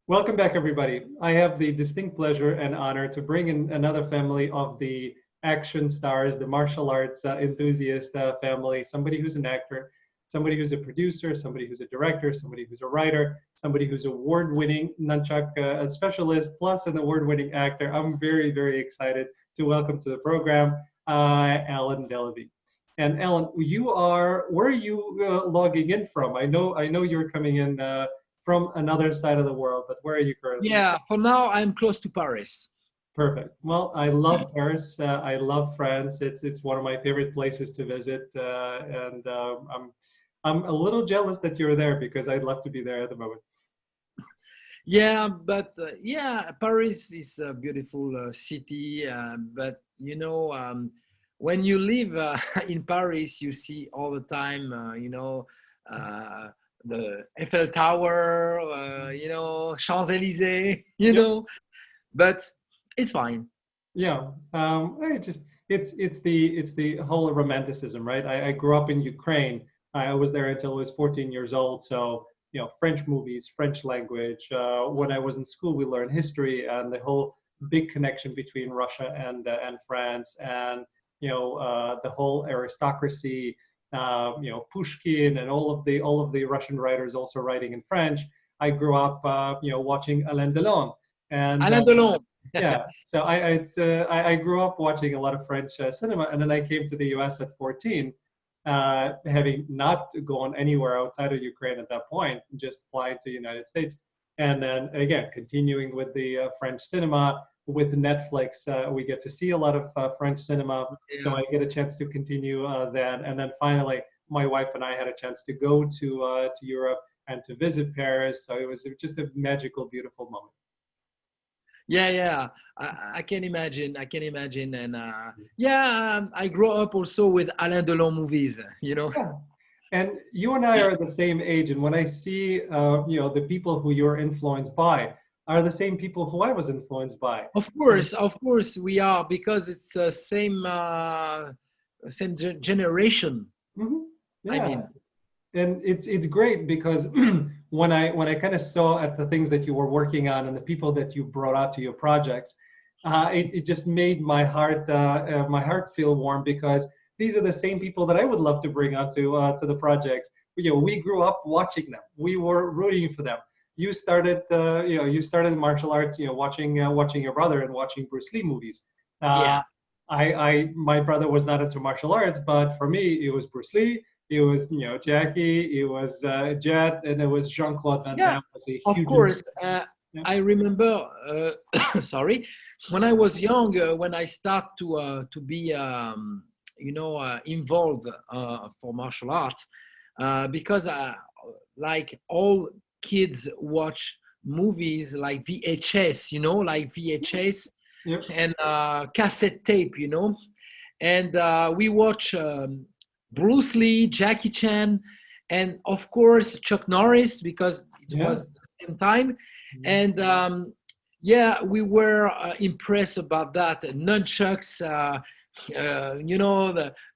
Welcome back, everybody. I have the distinct pleasure and honor to bring in another family of the action stars, the martial arts enthusiast family, somebody who's an actor, somebody who's a producer, somebody who's a director, somebody who's a writer, somebody who's award-winning nunchuck specialist, plus an award-winning actor. I'm very, very excited to welcome to the program Alan Delabie. And Alan, where are you logging in from? I know you're coming in from another side of the world, but where are you currently? Yeah, for now I'm close to Paris. Perfect. Well, I love Paris. I love France. It's one of my favorite places to visit, and I'm a little jealous that you're there because I'd love to be there at the moment. Yeah, but yeah, Paris is a beautiful city. But when you live in Paris, you see all the time, uh, the Eiffel Tower, Champs-Élysées, Yep. but it's fine. Yeah. It's the whole romanticism, right? I grew up in Ukraine. I was there until I was 14 years old. So French movies, French language. When I was in school, we learned history and the whole big connection between Russia and France, and the whole aristocracy. Pushkin and all of the Russian writers also writing in French. I grew up, watching Alain Delon, and Alain Delon. yeah, so I grew up watching a lot of French cinema, and then I came to the U.S. at 14, having not gone anywhere outside of Ukraine at that point, just flying to the United States, and then again continuing with the French cinema. With Netflix, we get to see a lot of French cinema, so Yeah. I get a chance to continue that, and then finally, my wife and I had a chance to go to Europe and to visit Paris. So it was just a magical, beautiful moment. Yeah, yeah, I can imagine. I can imagine, and yeah, I grew up also with Alain Delon movies. Yeah. And you and I are the same age, and when I see, the people who you're influenced by are the same people who I was influenced by. And Of course, we are because it's the same generation. mhm, I yeah, mean, and it's great because when I kind of saw at the things that you were working on and the people that you brought out to your projects, it just made my heart feel warm because these are the same people that I would love to bring onto to the projects. We grew up watching them. We were rooting for them. You started martial arts, watching your brother and watching Bruce Lee movies. Uh, yeah, my brother was not into martial arts, but for me, it was Bruce Lee, it was Jackie, it was Jet, and it was Jean-Claude Van yeah. Damme was a Of huge course, influence. Yeah. I remember. Sorry, when I was young, when I start to be involved for martial arts, because like all kids watch movies like VHS, like VHS Yep. and cassette tape, and we watch Bruce Lee, Jackie Chan, and of course Chuck Norris because it Yeah. was the same time. Mhm. And yeah, we were impressed about that. Nunchucks,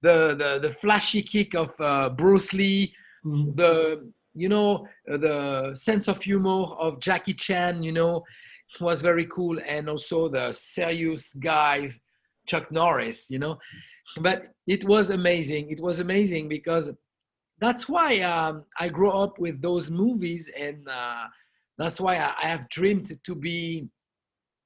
the flashy kick of Bruce Lee, Mhm. the sense of humor of Jackie Chan, was very cool, and also the serious guys, Chuck Norris, But it was amazing. It was amazing because that's why I grew up with those movies, and that's why I have dreamed to be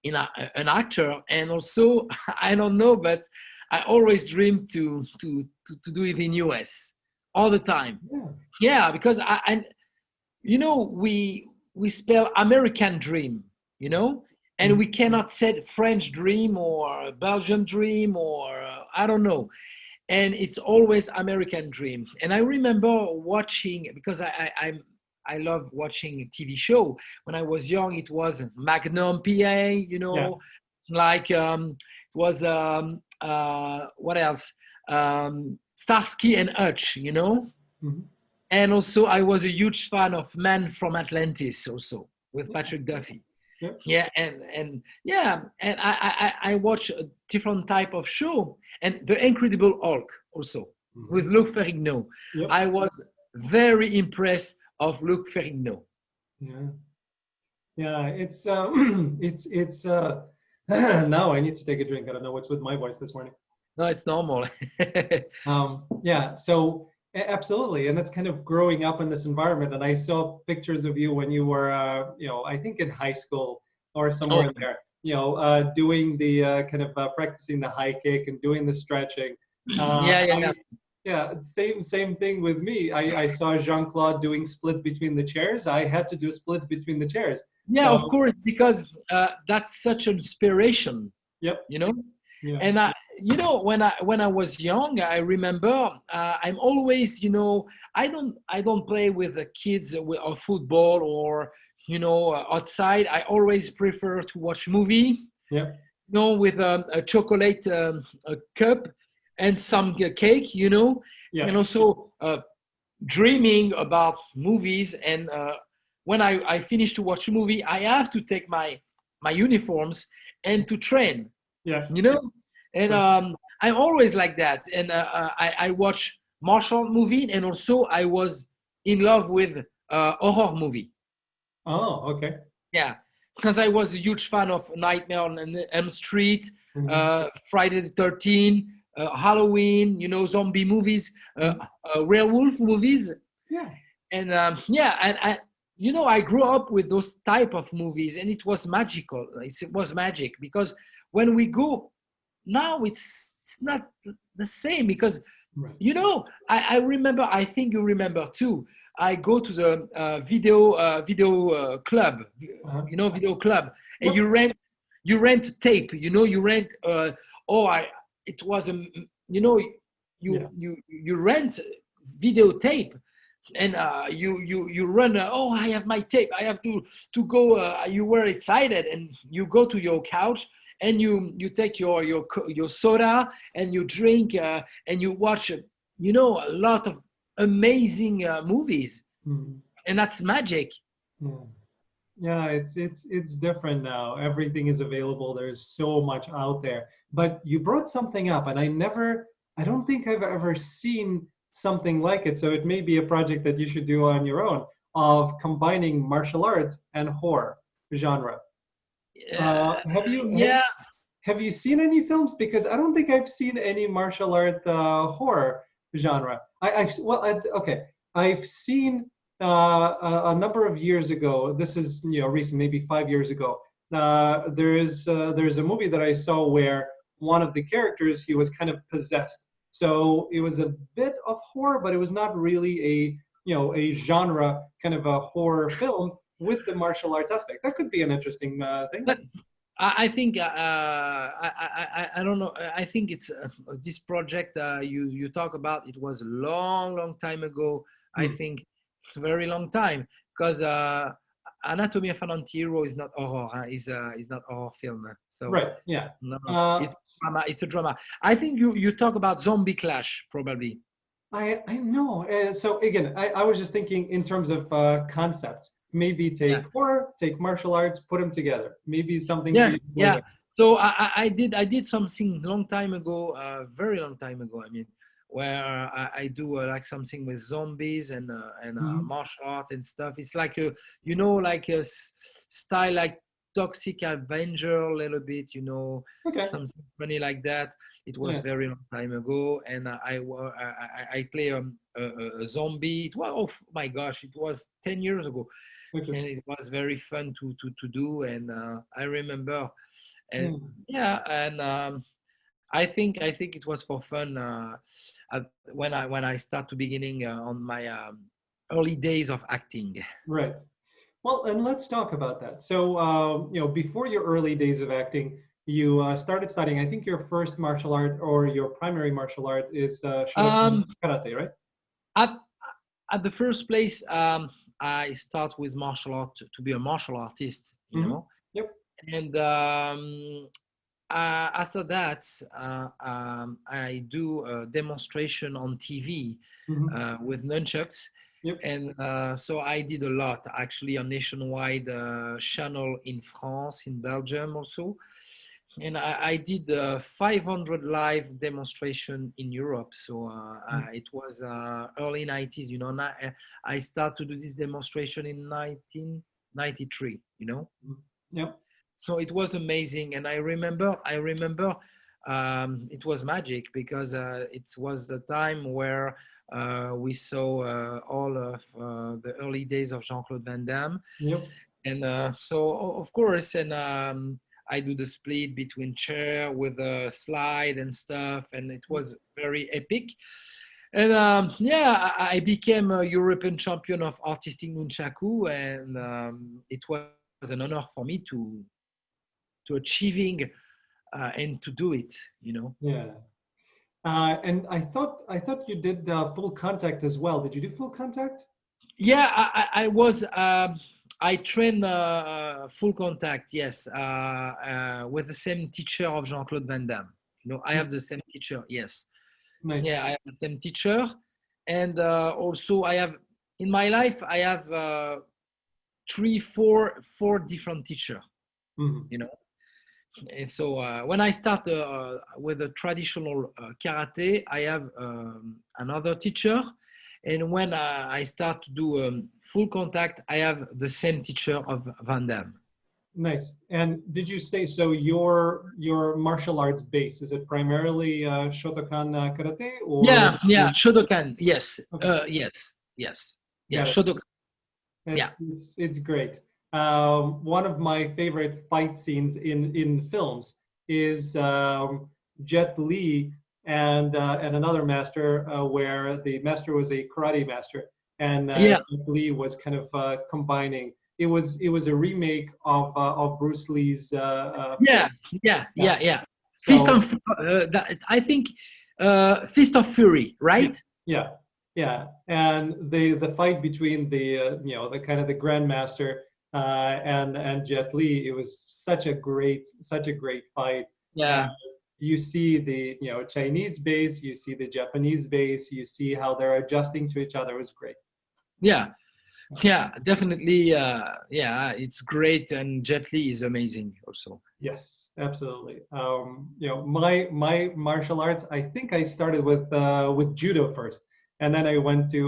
an actor. And also, I don't know, but I always dreamed to do it in US all the time. Yeah. Yeah, because we spell American dream, and Mhm. we cannot say French dream or Belgian dream or I don't know, and it's always American dream. And I remember watching because I love watching TV show. When I was young, it was Magnum PA, Yeah. like it was what else? Starsky and Hutch, Mhm. and also I was a huge fan of Man from Atlantis, also with Patrick Duffy. Yep. Yeah, and yeah, and I watch a different type of show, and The Incredible Hulk also with Mhm. Luc Ferrigno. Yep. I was very impressed of Luc Ferrigno. Yeah. Yeah, it's now I need to take a drink. I don't know what's with my voice this morning. No, it's normal. Yeah, so absolutely, and that's kind of growing up in this environment. And I saw pictures of you when you were, I think in high school or Oh, somewhere in there, doing the kind of practicing the high kick and doing the stretching. yeah, yeah, yeah. I, yeah, same thing with me. I saw Jean-Claude doing splits between the chairs. I had to do splits between the chairs. Yeah, of So, course, because that's such an inspiration, yep, you know. yeah, And when I was young, I remember I'm always, I don't play with the kids or football or outside. I always prefer to watch movie, yep, with a chocolate a cup and some cake, and yeah, also dreaming about movies. And when I finish to watch a movie, I have to take my uniforms and to train, yeah. you know. And Right. I'm always like that. And I watch martial art movie, and also I was in love with horror movie. Oh, okay. Yeah, because I was a huge fan of Nightmare on Elm Street, Hmm. Friday the 13th, Halloween, zombie movies, werewolf movies. Yeah. And yeah, and I grew up with those type of movies, and it was magical. It was magic because when we go now, it's not the same because Right. I remember. I think you remember too. I go to the video club, Uh-huh. video club, and Yep. you rent tape. You rent. Oh, I it was a you know Yeah. you rent videotape, and you run. Oh, I have my tape. I have to go. You were excited, and you go to your couch, and you take your soda, and you drink, and you watch a lot of amazing movies, Mhm. and that's magic. Yeah. Yeah, it's different now. Everything is available. There's so much out there. But you brought something up, and I don't think I've ever seen something like it. So it may be a project that you should do on your own of combining martial arts and horror genre. uh, Have you yeah. have you seen any films? Because I don't think I've seen any martial art horror genre. Okay, I've seen a number of years ago. This is recent, maybe 5 years ago. There's a movie that I saw where one of the characters he was kind of possessed. So it was a bit of horror, but it was not really a genre kind of a horror film with the martial arts aspect. That could be an interesting thing. But I think I don't know. I think it's this project you talk about. It was a long, long time ago. I Hmm. think it's a very long time because Anatomy of an Anti-Hero is not horror. Is not horror film. So Right. Yeah. no, Uh, it's drama. It's a drama. I think you talk about Zombie Clash probably. I know. So again, I was just thinking in terms of concepts. Maybe Yeah. take horror, take martial arts, put them together. Maybe something for Yeah, you to play yeah. with. So I did something long time ago, very long time ago. I mean, where I do like something with zombies and Mhm. martial art and stuff. It's like like style like Toxic Avenger a little bit. Okay. Something funny like that. It was Yeah. very long time ago, and I play a zombie. It was, oh my gosh, it was 10 years ago, Okay. and it was very fun to do. And I remember, and Hmm. yeah, and I think it was for fun when I start to beginning on my early days of acting. Right. Well, and let's talk about that. So, before your early days of acting, you started studying. I think your first martial art or your primary martial art is should have been Um, karate, right? at at the first place, I start with martial art to be a martial artist, Hmm. Yep. and after that, I do a demonstration on TV Hmm. with nunchucks. Yep. And so I did a lot actually on nationwide channel in France, in Belgium also. And I did 500 live demonstration in Europe. So it was early 90s. I start to do this demonstration in 19. 93, you know. Yep. So it was amazing, and I remember it was magic because it was the time where we saw all of the early days of Jean-Claude Van Damme, Yep. and of course, and I do the split between chair with a slide and stuff, and it was very epic. And yeah, I became a European champion of artistic nunchaku, and it was an honor for me to achieving and to do it, you know. Yeah. And I thought you did full contact as well. Did you do full contact? Yeah, I was. I trained full contact, yes, with the same teacher of Jean-Claude Van Damme. You know, I have the same teacher, yes. Nice. Yeah, I have the same teacher, and also I have in my life I have four different teachers. Mhm. You know, and so when I start with the traditional karate, I have another teacher, and when I start to do full contact, I have the same teacher of Van Damme. Nice. And did you say so? Your martial arts base, is it primarily Shotokan karate or? Yeah, Shotokan. Yes, Okay, yes, yeah, got it. Shotokan. Yeah, It's great. One of my favorite fight scenes in films is Jet Li and another master where the master was a karate master and yeah, Jet Li was kind of combining. It was a remake of Bruce Lee's film. yeah, yeah, Yeah. yeah, yeah. Fist So of, I think, Fist of Fury, yeah, right? yeah, yeah. And the fight between the kind of the Grandmaster and Jet Li, it was such a great fight. And Yeah, you see the Chinese base, you see the Japanese base, you see how they're adjusting to each other. It was great. yeah, yeah, definitely. Yeah, it's great, and Jet Li is amazing also. Yes, absolutely. My martial arts, I think I started with judo first, and then I went to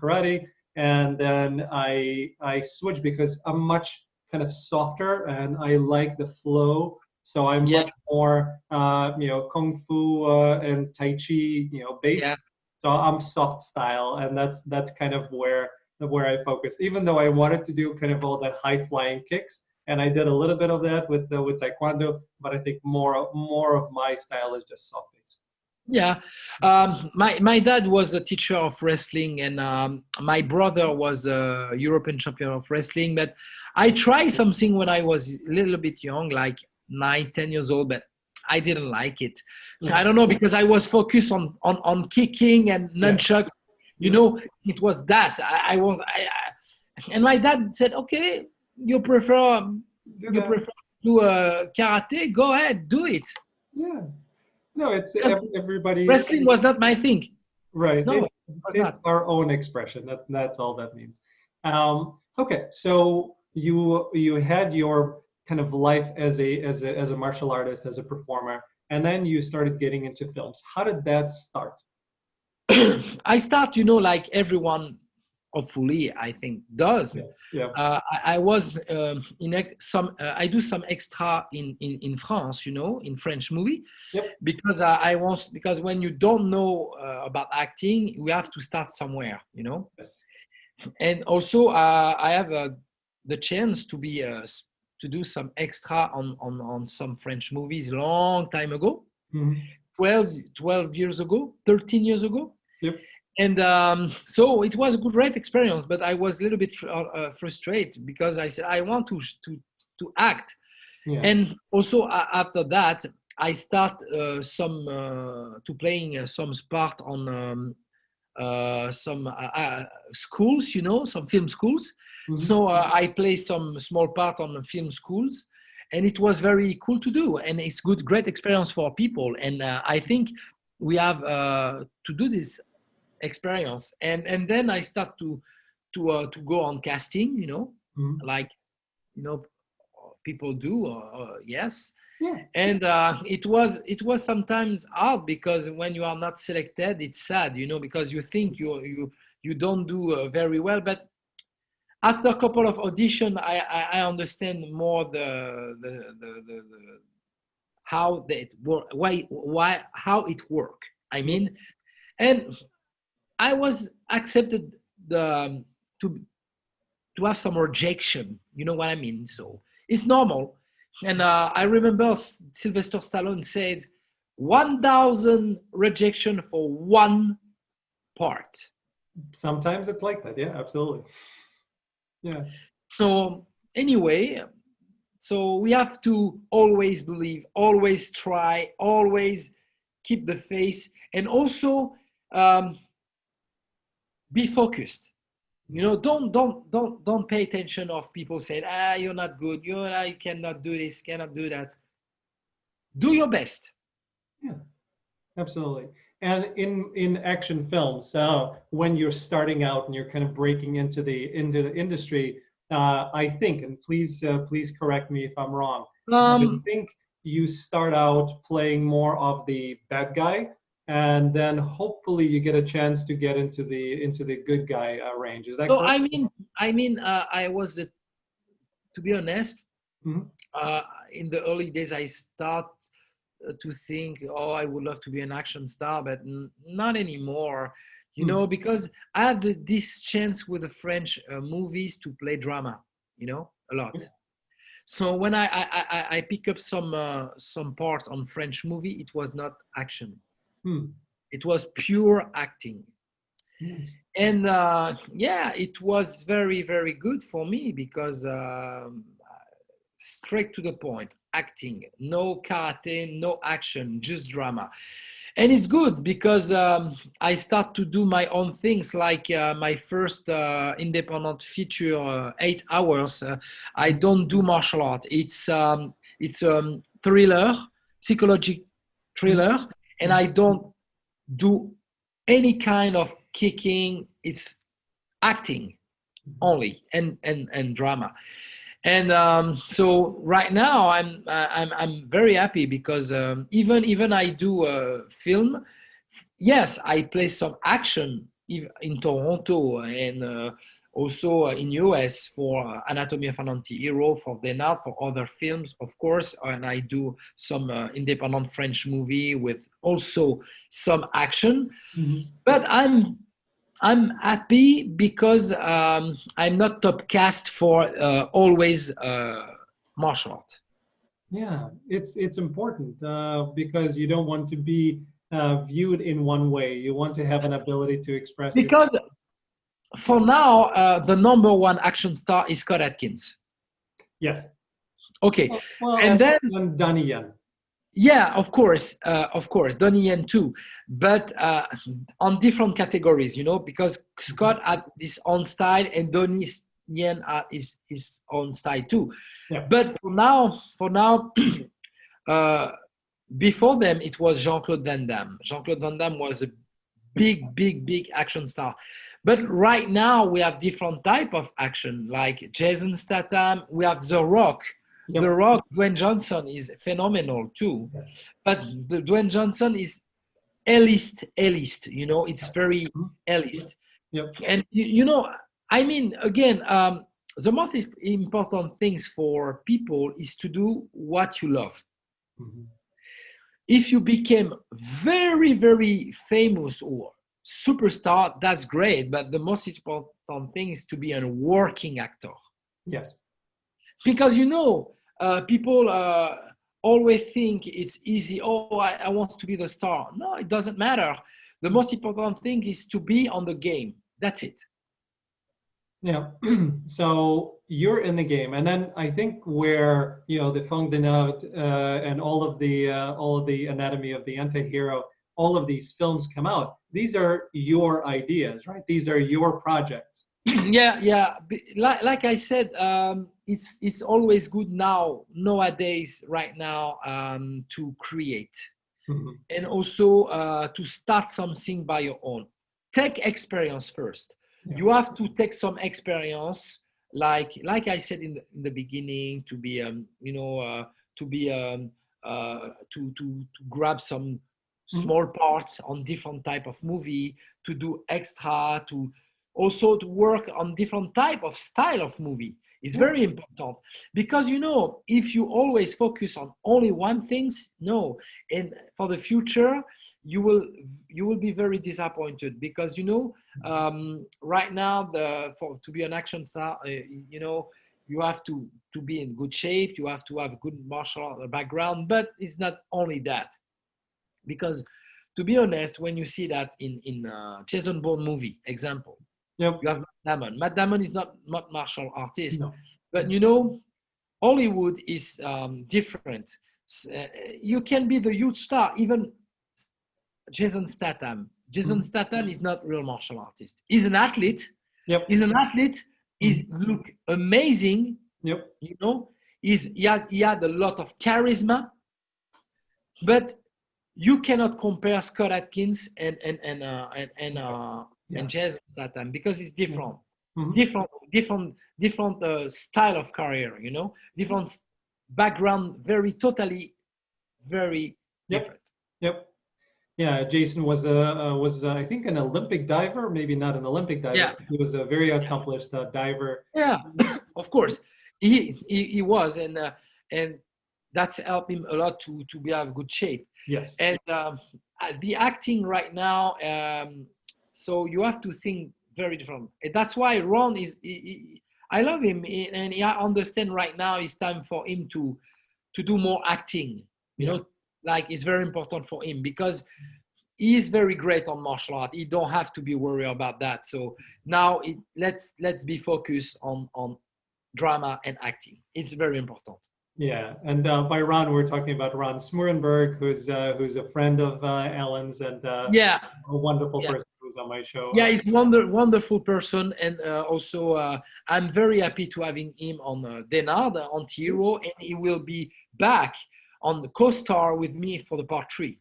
karate, and then I switched because I'm much kind of softer, and I like the flow. So I'm Yeah, much more kung fu and tai chi based. yeah, So I'm soft style, and that's kind of where I focused. Even though I wanted to do kind of all the high flying kicks and I did a little bit of that with taekwondo, but I think more of my style is just soft base. yeah. My dad was a teacher of wrestling, and my brother was a European champion of wrestling. But I tried something when I was a little bit young, like 9, 10 years old, but I didn't like it. I Yeah, don't know, because I was focused on kicking and yeah, nunchucks. You yeah. know, it was that and my dad said, "Okay, you prefer Do you that. prefer to do karate? Go ahead, do it." Yeah. No, it's Because everybody. wrestling was not my thing. Right. No, it was It's not. our own expression. That's all that means. Okay, so you had your kind of life as a martial artist, as a performer, and then you started getting into films. How did that start? I start, like everyone, hopefully, I think does. Yeah. Yeah. I was I do some extra in France, in French movie, Yep. because because when you don't know about acting, we have to start somewhere. Yes. And also I have the chance to do some extra on some French movies long time ago, Mhm. 12 years ago, 13 years ago. Yep. And so it was a great experience, but I was a little bit frustrated because I said I want to act. Yeah. And also after that, I start to playing some part on some schools, some film schools. Mhm. So I play some small part on the film schools, and it was very cool to do. And it's great experience for people. And I think we have to do this experience. And then I start to go on casting, Mhm. like you know people do. Yes. Yeah. And it was sometimes hard because when you are not selected, it's sad, because you think you don't do very well. But after a couple of audition, I understand more the how it work, why how it work. I mean, and I was accepted the to to have some rejection. You know what I mean? So it's normal. And I remember Sylvester Stallone said 1,000 rejection for one part. Sometimes it's like that. Yeah, absolutely. Yeah. So anyway, so we have to always believe, always try, always keep the faith, and also um, be focused. You know, don't pay attention of people saying, you're not good, you cannot do this, cannot do that. Do your best. Yeah, absolutely. And in action films, when you're starting out and you're kind of breaking into the industry, I think, and please correct me if I'm wrong, but I Um, think you start out playing more of the bad guy, and then hopefully you get a chance to get into the good guy range. Is that so correct? I was, to be honest, Mhm. uh, in the early days, I start to think, oh, I would love to be an action star, but not anymore. You Hmm. know, because I have this chance with the French movies to play drama. You know, a lot. So when I pick up some part on French movie, it was not action. Hmm. It was pure acting. Nice. And yeah, it was very good for me because straight to the point, acting, no karate, no action, just drama. And it's good because I start to do my own things, like my first independent feature, 8 hours. I don't do martial art. It's thriller, psychological Mhm. thriller, and I don't do any kind of kicking. It's acting only, and drama. And so right now I'm very happy because even I do a film. Yes, I play some action in Toronto, and also in US for Anatomy of an Anti-Hero, for Denard, for other films, of course. And I do some independent French movie with also some action. Mhm. But I'm happy because I'm not top cast for always martial art. Yeah, it's important because you don't want to be viewed in one way. You want to have an ability to express yourself. Because for now, the number one action star is Scott Atkins. Yes. Okay, Well, and then and Donnie Yen. yeah, of course, Donnie Yen too, but on different categories, you know, because Mhm. Scott had his own style and Donnie Yen had his own style too. Yeah. But for now, uh, before them, it was Jean-Claude Van Damme. Jean-Claude Van Damme was a big action star. But right now we have different type of action, like Jason Statham. We have The Rock. The Yep. Rock, Dwayne Johnson is phenomenal too. Yes. But the Dwayne Johnson is A-list. You know, it's very Mhm. A-list. Yep. And you know, I mean, again, the most important things for people is to do what you love. Mhm. If you became very famous or superstar, that's great, but the most important thing is to be a working actor. Yes. Because you know, people always think it's easy. Oh, I want to be the star. No, it doesn't matter. The most important thing is to be on the game. That's it. Yeah. So you're in the game, and then I think where the Franck Denard and all of the Anatomy of the Anti-Hero, all of these films come out. These are your ideas, right? These are your projects. Yeah. Like I said, it's always good nowadays, right now, to create, Mhm. and also to start something by your own. Take experience first. Yeah. You have to take some experience, like I said in the beginning, to be to be to grab some Mhm. small parts on different type of movie, to do extra, also to work on different type of style of movie is very important, because if you always focus on only one things, no, and for the future you will be very disappointed, because right now to be an action star, you have to be in good shape, you have to have good martial art background, but it's not only that, because to be honest, when you see that in Jason Bourne movie example, Yep. you have Matt Damon. Matt Damon is not martial artist, No. but Hollywood is different. You can be the huge star, even Jason Statham. Jason Statham is not real martial artist. He's an athlete. Yep. He's an athlete. He's look amazing. Yep. He had a lot of charisma, but you cannot compare Scott Adkins and Jason Statham, because it's different. Different style of career, different background, very different. Yep. Yeah, Jason was I think an Olympic diver, maybe not an Olympic diver. Yeah. He was a very accomplished diver. Yeah, of course, he was, and that's helped him a lot to have good shape. Yes. And the acting right now, so you have to think very different. And that's why Ron I love him, and I understand right now it's time for him to do more acting. Like it's very important for him, because he is very great on martial art. He don't have to be worried about that. So now let's be focused on drama and acting. It's very important. Yeah, and by Ron, we're talking about Ron Smurenberg, who's a friend of Ellen's, and a wonderful person who's on my show. Yeah, he's wonderful person, and also I'm very happy to having him on Denard, anti-hero, and he will be back on the co-star with me for the part 3.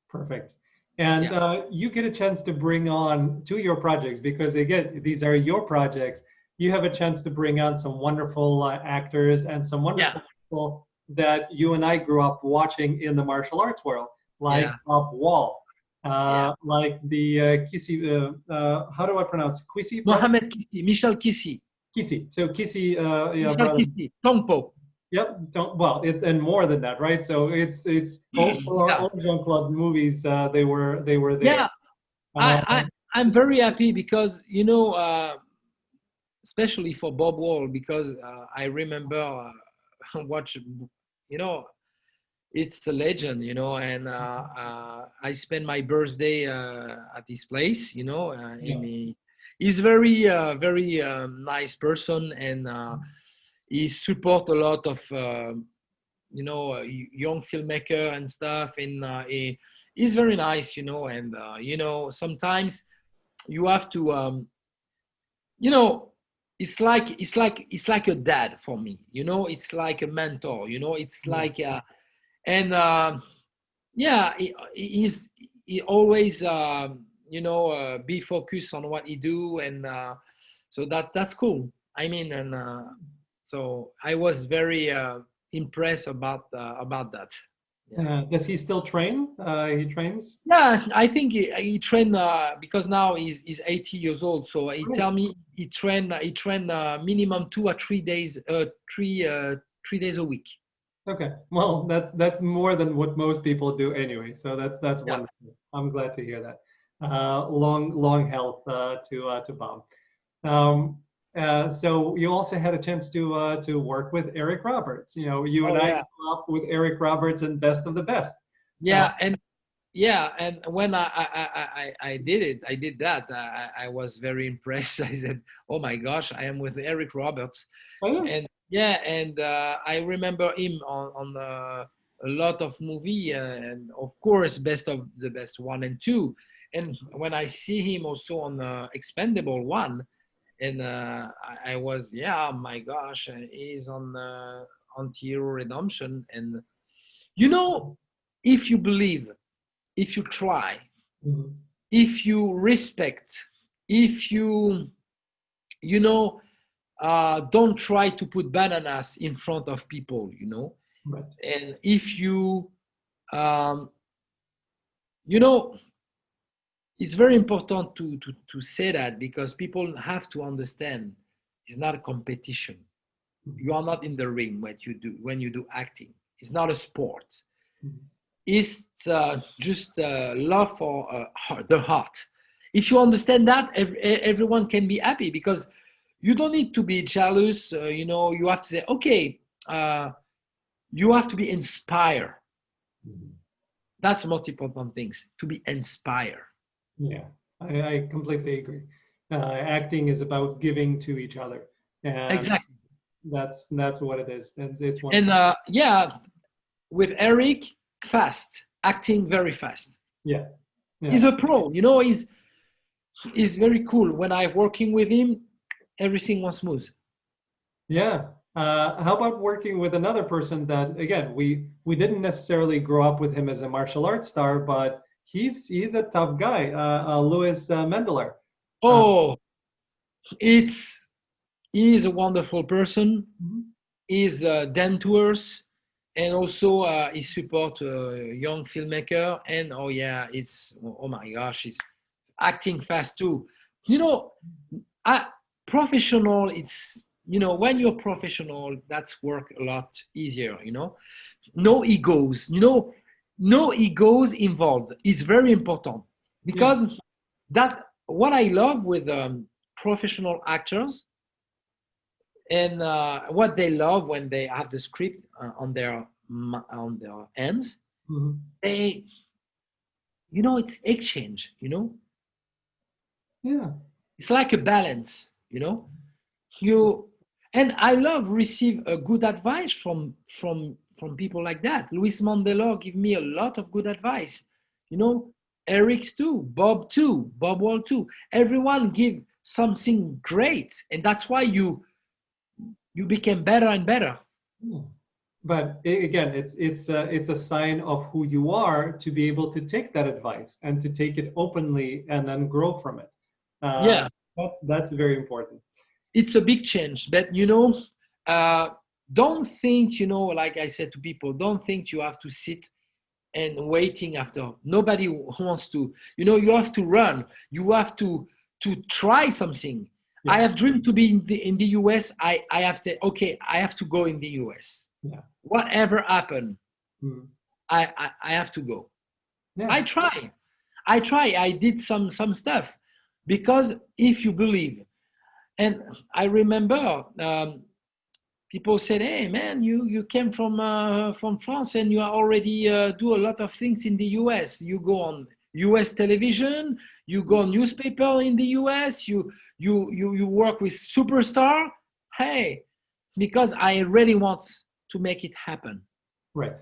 Perfect. And you get a chance to bring on to your projects, because again, these are your projects. You have a chance to bring on some wonderful actors and some wonderful people that you and I grew up watching in the martial arts world, like Bob Wall, like the Kisi, how do I pronounce Kisi? Mohamed Kisi, Michel Kisi. Kisi. So Kisi, Michel Kisi, Tongpo. Yep. And more than that, right? So it's all Jean-Claude movies. They were there. Yeah. I'm very happy, because especially for Bob Wall, because I remember watching. It's a legend, and I spent my birthday at his place. He's very nice person, and he support a lot of young filmmaker and stuff, and he's very nice, and sometimes you have to it's like a dad for me, it's like a mentor, it's like and he always be focused on what he do, and so that's cool. I mean, and so I was very impressed about that. Does he still train? He trains? Yeah, I think he trained because now he's 80 years old. So he tell me he train minimum 2 or 3 days, 3 days a week. Okay, well that's more than what most people do anyway. So that's wonderful. I'm glad to hear that. Long health to Bob. So you also had a chance to work with Eric Roberts. You and I grew up with Eric Roberts and Best of the Best. And when I did that, I was very impressed. I said, "Oh my gosh, I am with Eric Roberts." And I remember him on a lot of movie, and of course, Best of the Best 1 and 2. And when I see him also on Expendable 1. And I was, my gosh, he's on Anti-Hero Redemption. And, if you believe, if you try, if you respect, if you, don't try to put bananas in front of people, Right. And if you, it's very important to say that, because people have to understand it's not a competition. You are not in the ring when you do acting. It's not a sport. It's just love for the heart. If you understand that, everyone can be happy, because you don't need to be jealous. You know, you have to say, okay, you have to be inspired. That's the most important things, to be inspired. Yeah, I completely agree. Acting is about giving to each other, and Exactly. that's what it is. And it's one. And yeah, with Eric, fast, acting very fast. Yeah, He's yeah, a pro, you know, he's very cool. When I'm working with him, everything was smooth. yeah. How about working with another person that, again, we didn't necessarily grow up with him as a martial arts star, but he's a tough guy, Louis Mendler. Uh, Oh, it's he's a wonderful person. mhm. He's down to earth, and also he support a young filmmaker. And oh yeah, it's oh my gosh, he's acting fast too. You know, I, professional. It's, you know, when you're professional, that's work a lot easier. You know, no egos. You know, no egos involved. It's very important, Yeah, because that's what I love with professional actors, and what they love when they have the script on their hands. mhm. They, you know, it's exchange. You know, Yeah, it's like a balance. You know, you, and I love receive a good advice from people like that. Luis Mandela give me a lot of good advice. You know, Eric's too, Bob too, Bob Wall too. Everyone give something great, and that's why you became better and better. yeah. But again, it's a sign of who you are to be able to take that advice and to take it openly and then grow from it. Uh, Yeah, that's very important. it's a big change, but you know, uh, don't think, you know, like I said to people, don't think you have to sit and waiting after. Nobody wants to, you know, you have to run. You have to try something. I Yeah, have dreamed to be in the US. I have to, okay, I have to go in the US. yeah, Whatever happened, mm, I have to go. yeah, I try. I try. I did some stuff, because if you believe, and I remember people said, "Hey, man, you came from France, and you are already do a lot of things in the US. You go on US television, you go on newspaper in the US, you work with superstar. Hey, because I really want to make it happen." right.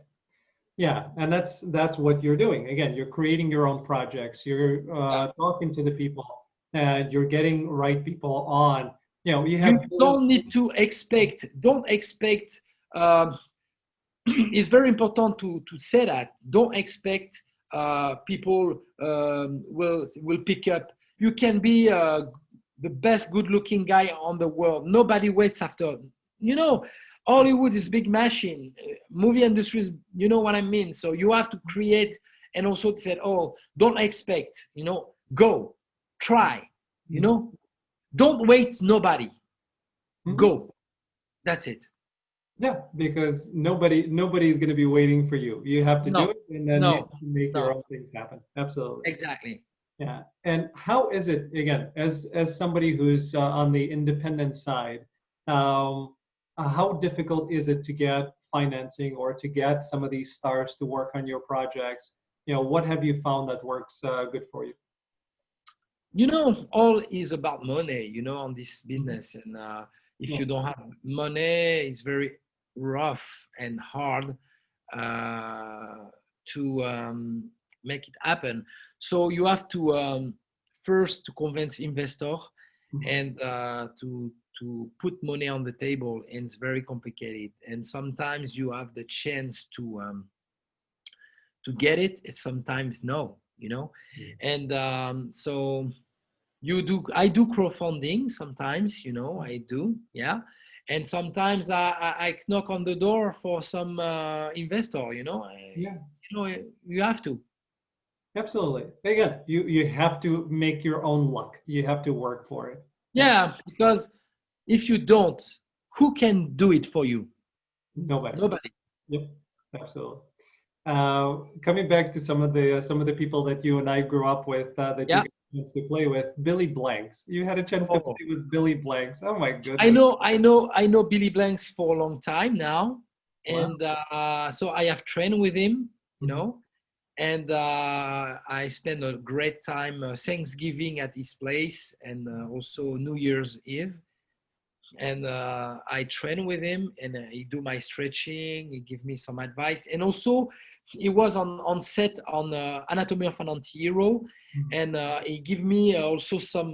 Yeah, and that's what you're doing. Again, you're creating your own projects. You're Yeah. talking to the people, and you're getting right people on. You know, you You have don't need to expect. Don't expect. Um, it's very important to say that. Don't expect people will pick up. You can be the best good-looking guy on the world. Nobody waits after. You know, Hollywood is big machine. Movie industry is. You know what I mean. So you have to create, and also to say, oh, don't expect. You know, go, try. You know, don't wait. Nobody. Mhm. Go. That's it. Yeah, because nobody is going to be waiting for you. You have to do No, it, and then you no, have to make your no. own things happen. Absolutely. Exactly. Yeah. And how is it, again, as somebody who's on the independent side, um, how difficult is it to get financing or to get some of these stars to work on your projects? You know, what have you found that works good for you? You know, all is about money, you know, on this Mhm. business. And if Yeah. you don't have money, it's very rough and hard uh, to make it happen. So you have to first to convince investor, Mhm. and to put money on the table, and it's very complicated. And sometimes you have the chance to get it, sometimes no, you know. And so I do crowdfunding sometimes, you know, I do, yeah. And sometimes I knock on the door for some investor, you know. Yeah. You know, you have to. Absolutely. Again, you have to make your own luck. You have to work for it. Yeah. Yeah, because if you don't, who can do it for you? Nobody. Nobody. Yep. Absolutely. Coming back to some of the people that you and I grew up with, that you Yeah. got a chance to play with, Billy Blanks. You had a chance to Oh, play with Billy Blanks. Oh my I goodness. know, I know, I know Billy Blanks for a long time now, Wow. and so I have trained with him, you Mhm. know, and I spent a great time Thanksgiving at his place, and also New Year's Eve. And I train with him, and he do my stretching. He give me some advice, and also he was on set on Anatomy of an Anti-Hero, Mhm. and he give me also some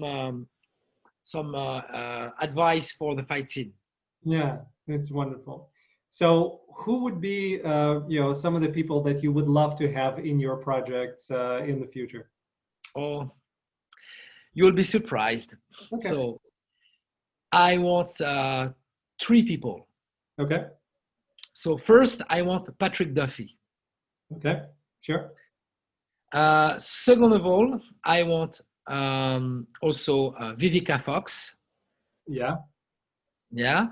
advice for the fight scene. Yeah, it's wonderful. So, who would be, some of the people that you would love to have in your projects in the future? Oh, you'll be surprised. Okay. So I want three people. Okay. So first, I want Patrick Duffy. Okay. Sure. Second of all, I want also Vivica Fox. Yeah. Yeah.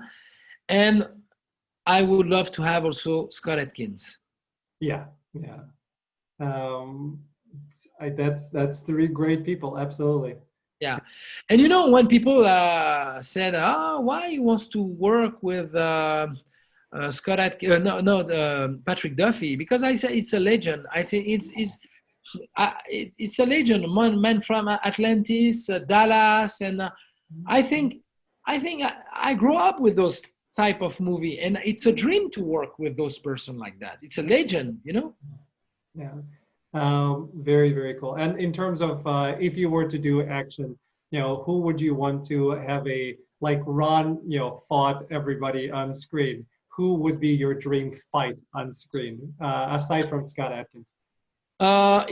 And I would love to have also Scott Atkins. Yeah. Yeah. Um, that's three great people. Absolutely. Yeah. And you know, when people said, oh, why he wants to work with Scott Atkins, Patrick Duffy, because I said it's a legend. I think it's a legend. Man from Atlantis, Dallas, and I grew up with those type of movie, and it's a dream to work with those person like that. It's a legend, you know. Yeah. Very, very cool. And in terms of if you were to do action, who would you want to have a like Ron, fought everybody on screen? Who would be your dream fight on screen, aside from Scott Atkins?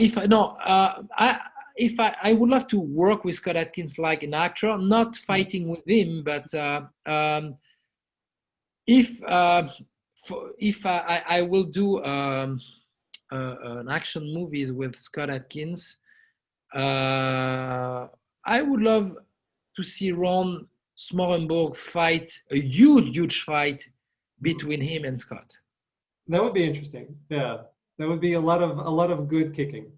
If I no, I if I would love to work with Scott Atkins like an actor, not Yeah. fighting with him, but if if I will do an action movies with Scott Atkins, uh, I would love to see Ron Smorrenborg fight a huge fight Mhm. between him and Scott. That would be interesting. Yeah, that would be a lot of good kicking.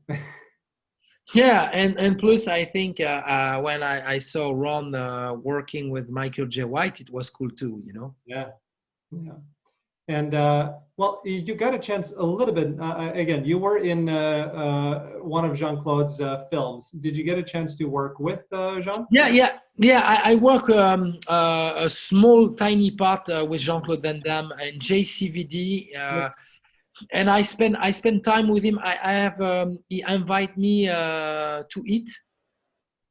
Yeah, and plus I think when I saw Ron working with Michael J. White, it was cool too. You know. Yeah, yeah. And well, you got a chance a little bit. Again, you were in one of Jean-Claude's films. Did you get a chance to work with Jean? Yeah. I work a small, tiny part with Jean-Claude Van Damme and JCVD, Yep. and I spend time with him. I have he invite me to eat,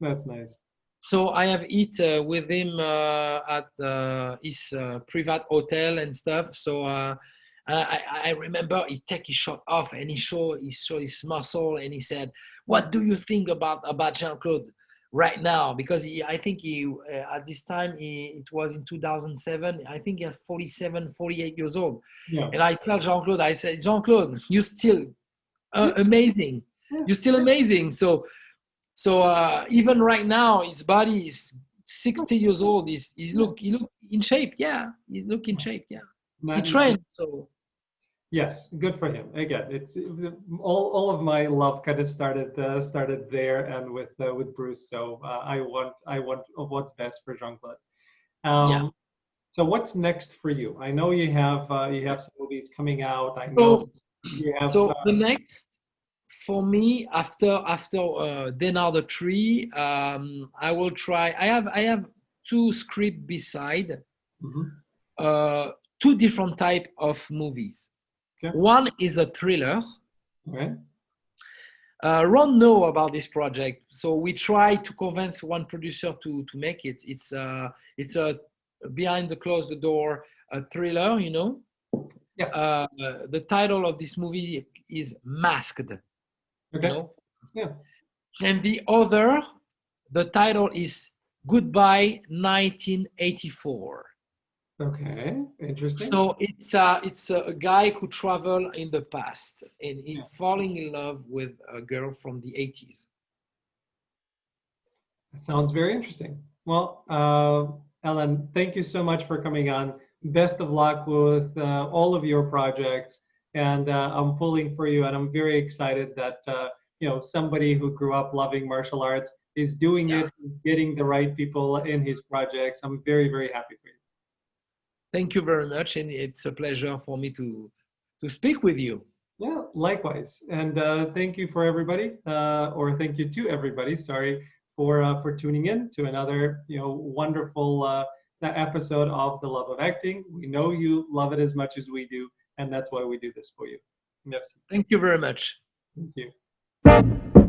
That's nice. so I have eat with him at his private hotel and stuff. So I remember he take his shirt off and he show his muscle and he said, "What do you think about Jean Claude right now?" Because I think he at this time it was in 2007. I think he has 47, 48 years old. Yeah. And I tell Jean Claude, I said, Jean Claude, you still Yeah. amazing. Yeah. You're still amazing. So even right now, his body is 60 years old. He look in shape. Yeah, he look in shape. Yeah, he Not, trained. So yes, good for him. Again, it's all of my love kind of started there and with Bruce. So I want what's best for Jean-Claude. yeah. So what's next for you? I know you have some movies coming out. I know So you have so the next for me after Denard the Tree, I will try. I have two scripts beside mhm, uh, two different type of movies. okay, One is a thriller. all right, Ron know about this project, so we try to convince one producer to make it. It's a behind the closed door a thriller, you know. yeah, The title of this movie is Masked, you okay, know, yeah, and the title is Goodbye 1984. Okay, interesting. So it's a guy who traveled in the past and he Yeah. falling in love with a girl from the 80s. Sounds very interesting. Well, Ellen, thank you so much for coming on. Best of luck with all of your projects, and I'm pulling for you. And I'm very excited that somebody who grew up loving martial arts is doing Yeah. it, getting the right people in his projects. I'm very, very happy for you. Thank you very much, and it's a pleasure for me to speak with you. Yeah, likewise. And thank you for everybody, or thank you to everybody. Sorry for tuning in to another wonderful episode of The Love of Acting. We know you love it as much as we do, and that's why we do this for you. Merci. Thank you very much. Thank you.